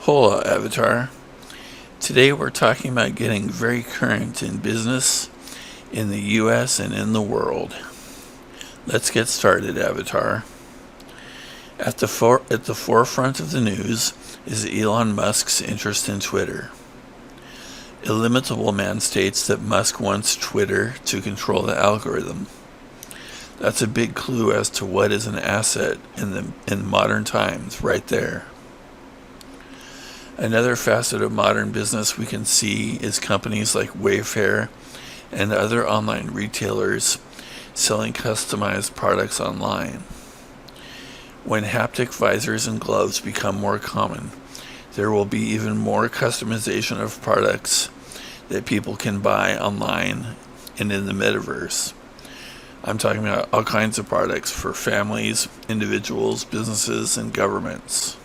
Hola, Avatar. Today we're talking about getting very current in business in the US and in the world. Let's get started, Avatar. At the forefront of the news is Elon Musk's interest in Twitter. Illimitable Man states that Musk wants Twitter to control the algorithm. That's a big clue as to what is an asset in modern times, right there. Another facet of modern business we can see is companies like Wayfair and other online retailers selling customized products online. When haptic visors and gloves become more common, there will be even more customization of products that people can buy online and in the metaverse. I'm talking about all kinds of products for families, individuals, businesses, and governments.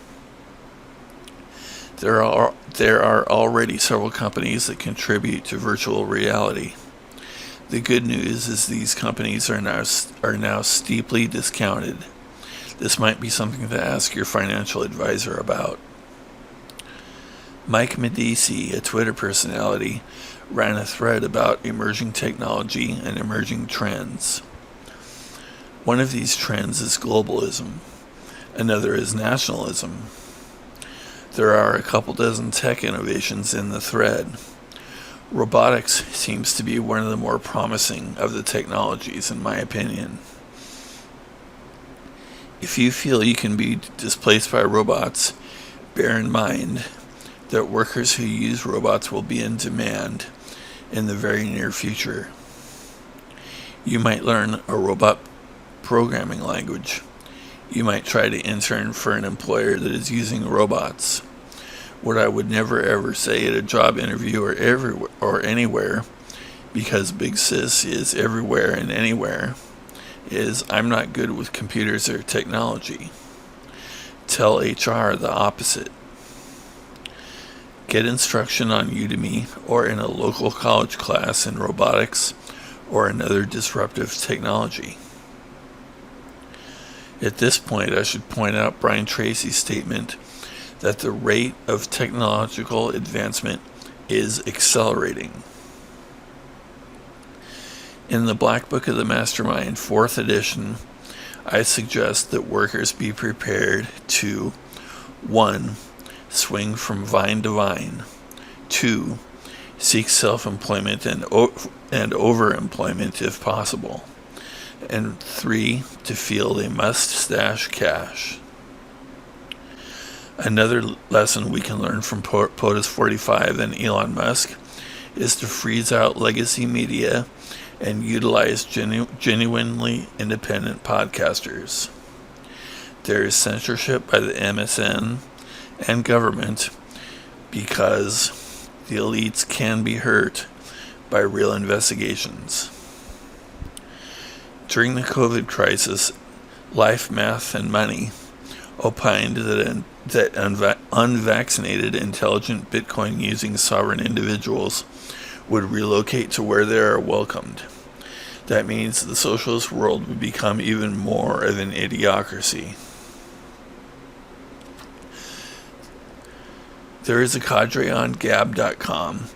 There are already several companies that contribute to virtual reality. The good news is these companies are now steeply discounted. This might be something to ask your financial advisor about. Mike Medici, a Twitter personality, ran a thread about emerging technology and emerging trends. One of these trends is globalism. Another is nationalism. There are a couple dozen tech innovations in the thread. Robotics seems to be one of the more promising of the technologies, in my opinion. If you feel you can be displaced by robots, bear in mind that workers who use robots will be in demand in the very near future. You might learn a robot programming language. You might try to intern for an employer that is using robots. What I would never ever say at a job interview or anywhere, because Big Sis is everywhere and anywhere, is I'm not good with computers or technology. Tell HR the opposite. Get instruction on Udemy or in a local college class in robotics or another disruptive technology. At this point, I should point out Brian Tracy's statement that the rate of technological advancement is accelerating. In the Black Book of the Mastermind, 4th edition, I suggest that workers be prepared to 1. Swing from vine to vine. 2. Seek self-employment and overemployment if possible. And 3. To feel they must stash cash. Another lesson we can learn from POTUS 45 and Elon Musk is to freeze out legacy media and utilize genuinely independent podcasters. There is censorship by the MSN and government because the elites can be hurt by real investigations. During the COVID crisis, Life, Math, and Money opined that unvaccinated, intelligent Bitcoin-using sovereign individuals would relocate to where they are welcomed. That means the socialist world would become even more of an idiocracy. There is a cadre on Gab.com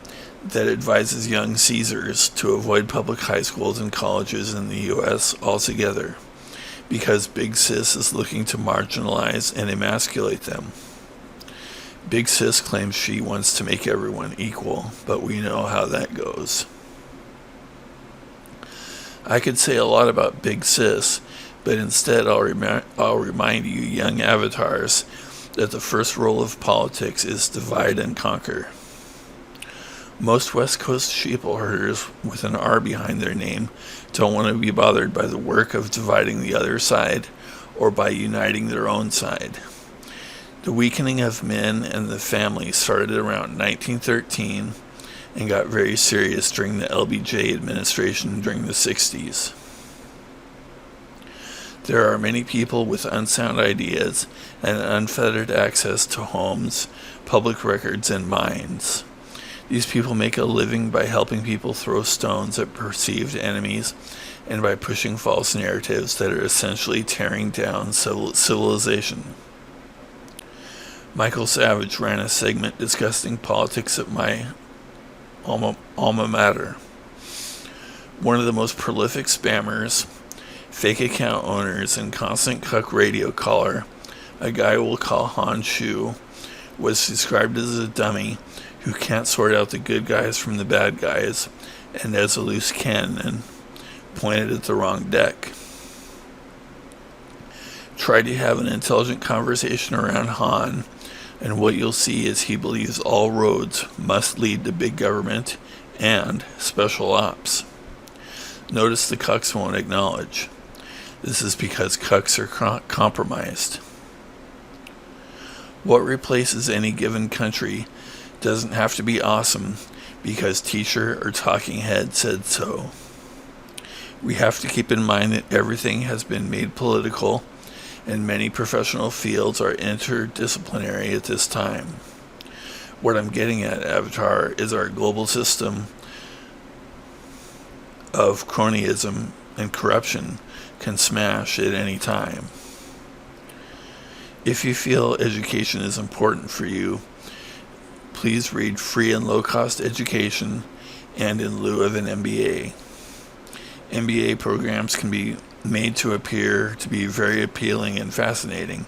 that advises young Caesars to avoid public high schools and colleges in the U.S. altogether, because Big Sis is looking to marginalize and emasculate them. Big Sis claims she wants to make everyone equal, but we know how that goes. I could say a lot about Big Sis, but instead I'll remind you young avatars that the first rule of politics is divide and conquer. Most West Coast sheeple herders with an R behind their name don't want to be bothered by the work of dividing the other side or by uniting their own side. The weakening of men and the family started around 1913 and got very serious during the LBJ administration during the 60s. There are many people with unsound ideas and unfettered access to homes, public records, and minds. These people make a living by helping people throw stones at perceived enemies and by pushing false narratives that are essentially tearing down civilization. Michael Savage ran a segment discussing politics at my alma mater. One of the most prolific spammers, fake account owners, and constant cuck radio caller, a guy we'll call Han Shu, was described as a dummy who can't sort out the good guys from the bad guys, and as a loose cannon pointed at the wrong deck. Try to have an intelligent conversation around Han, and what you'll see is he believes all roads must lead to big government and special ops. Notice the cucks won't acknowledge. This is because cucks are compromised. What replaces any given country doesn't have to be awesome because teacher or talking head said so. We have to keep in mind that everything has been made political, and many professional fields are interdisciplinary at this time. What I'm getting at, Avatar, is our global system of cronyism and corruption can smash at any time. If you feel education is important for you, please read Free and Low-Cost Education and In Lieu of an MBA. MBA programs can be made to appear to be very appealing and fascinating,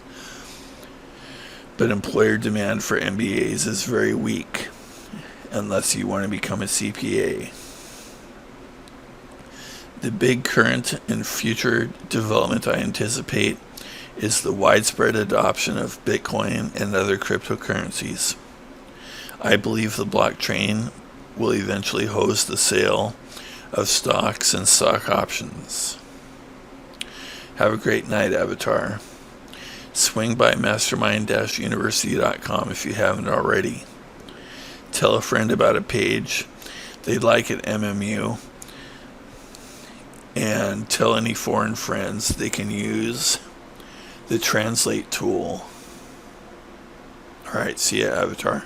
but employer demand for MBAs is very weak unless you want to become a CPA. The big current and future development I anticipate is the widespread adoption of Bitcoin and other cryptocurrencies. I believe the blockchain will eventually host the sale of stocks and stock options. Have a great night, Avatar. Swing by mastermind-university.com if you haven't already. Tell a friend about a page they'd like at MMU, and tell any foreign friends they can use the Translate tool. Alright, see ya, Avatar.